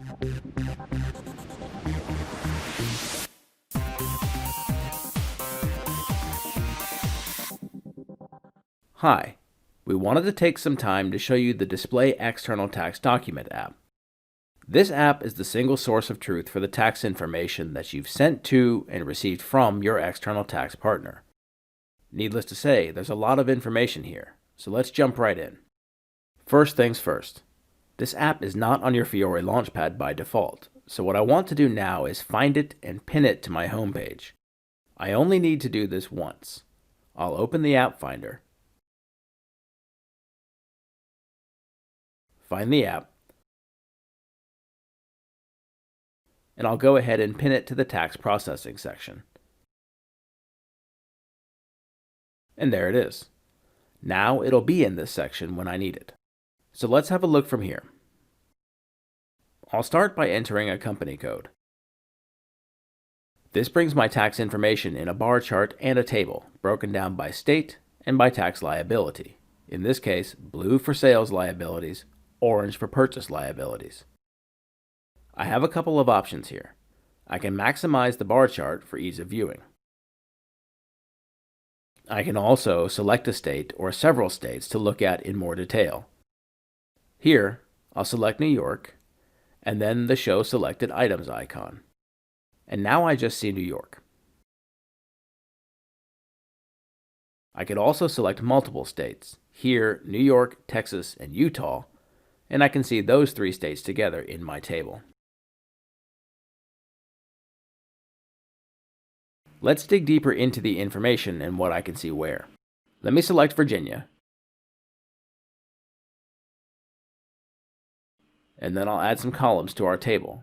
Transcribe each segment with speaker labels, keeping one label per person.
Speaker 1: Hi, we wanted to take some time to show you the Display External Tax Document app. This app is the single source of truth for the tax information that you've sent to and received from your external tax partner. Needless to say, there's a lot of information here, so let's jump right in. First things first, this app is not on your Fiori Launchpad by default, so what I want to do now is find it and pin it to my homepage. I only need to do this once. I'll open the App Finder, find the app, and I'll go ahead and pin it to the tax processing section. And there it is. Now it'll be in this section when I need it. So let's have a look from here. I'll start by entering a company code. This brings my tax information in a bar chart and a table, broken down by state and by tax liability. In this case, blue for sales liabilities, orange for purchase liabilities. I have a couple of options here. I can maximize the bar chart for ease of viewing. I can also select a state or several states to look at in more detail. Here, I'll select New York, and then the Show Selected Items icon. And now I just see New York. I could also select multiple states, here New York, Texas, and Utah, and I can see those three states together in my table. Let's dig deeper into the information and what I can see where. Let me select Virginia, and then I'll add some columns to our table.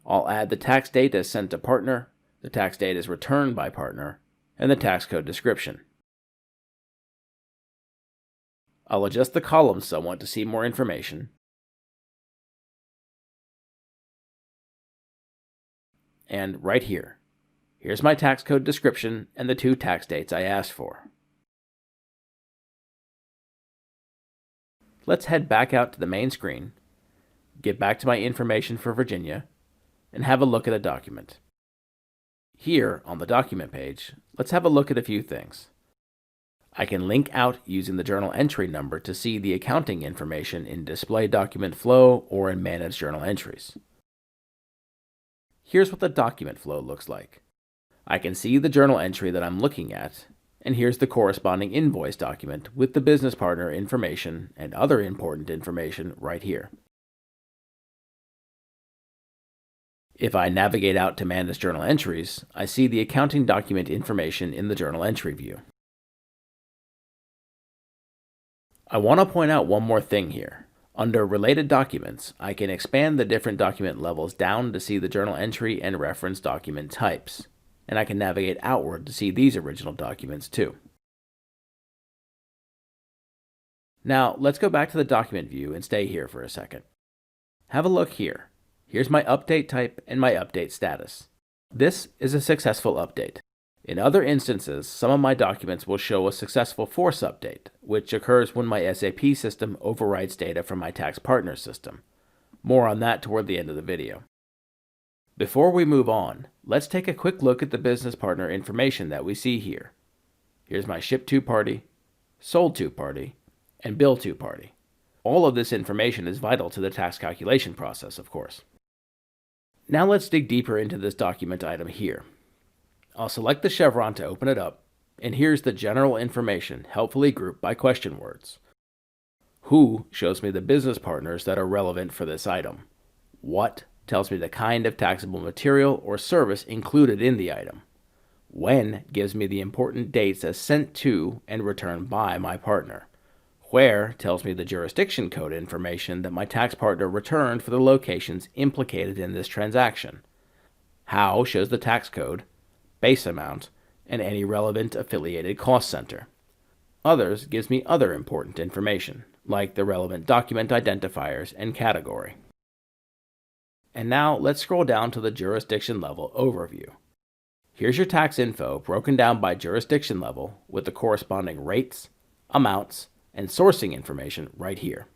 Speaker 1: I'll add the tax date as sent to partner, the tax date as returned by partner, and the tax code description. I'll adjust the columns somewhat to see more information. And right here, here's my tax code description and the two tax dates I asked for. Let's head back out to the main screen, get back to my information for Virginia, and have a look at the document. Here, on the document page, let's have a look at a few things. I can link out using the journal entry number to see the accounting information in Display Document Flow or in Manage Journal Entries. Here's what the document flow looks like. I can see the journal entry that I'm looking at, and here's the corresponding invoice document with the business partner information and other important information right here. If I navigate out to Manage Journal Entries, I see the accounting document information in the journal entry view. I want to point out one more thing here. Under Related Documents, I can expand the different document levels down to see the journal entry and reference document types, and I can navigate outward to see these original documents too. Now, let's go back to the document view and stay here for a second. Have a look here. Here's my update type and my update status. This is a successful update. In other instances, some of my documents will show a successful force update, which occurs when my SAP system overwrites data from my tax partner system. More on that toward the end of the video. Before we move on, let's take a quick look at the business partner information that we see here. Here's my ship to party, sold to party, and bill to party. All of this information is vital to the tax calculation process, of course. Now let's dig deeper into this document item here. I'll select the chevron to open it up, and here's the general information helpfully grouped by question words. Who shows me the business partners that are relevant for this item. What tells me the kind of taxable material or service included in the item. When gives me the important dates as sent to and returned by my partner. Where tells me the jurisdiction code information that my tax partner returned for the locations implicated in this transaction. How shows the tax code, base amount, and any relevant affiliated cost center. Others gives me other important information, like the relevant document identifiers and category. And now let's scroll down to the jurisdiction level overview. Here's your tax info broken down by jurisdiction level with the corresponding rates, amounts, and sourcing information right here.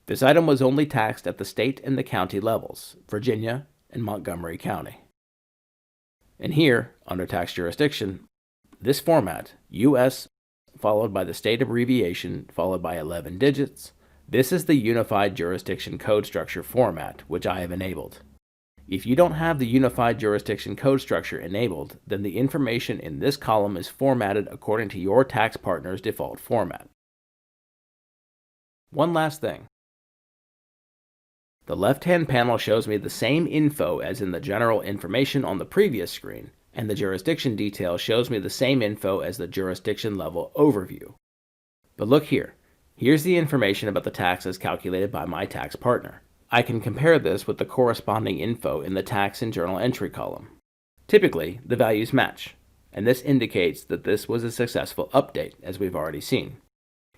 Speaker 1: This item was only taxed at the state and the county levels, Virginia and Montgomery County. And here, under tax jurisdiction, this format, U.S. followed by the state abbreviation followed by 11 digits, this is the Unified Jurisdiction Code Structure format, which I have enabled. If you don't have the Unified Jurisdiction Code Structure enabled, then the information in this column is formatted according to your tax partner's default format. One last thing. The left-hand panel shows me the same info as in the general information on the previous screen, and the jurisdiction detail shows me the same info as the jurisdiction level overview. But look here. Here's the information about the taxes calculated by my tax partner. I can compare this with the corresponding info in the tax and journal entry column. Typically, the values match, and this indicates that this was a successful update, as we've already seen.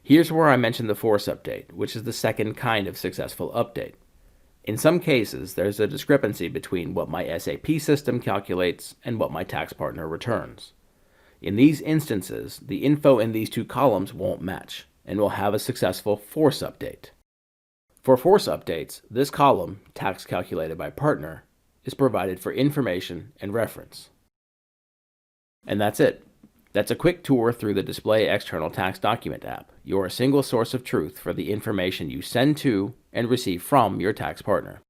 Speaker 1: Here's where I mentioned the force update, which is the second kind of successful update. In some cases, there's a discrepancy between what my SAP system calculates and what my tax partner returns. In these instances, the info in these two columns won't match, and we'll have a successful force update. For force updates, this column, tax calculated by partner, is provided for information and reference. And that's it. That's a quick tour through the Display External Tax Document app, your single source of truth for the information you send to and receive from your tax partner.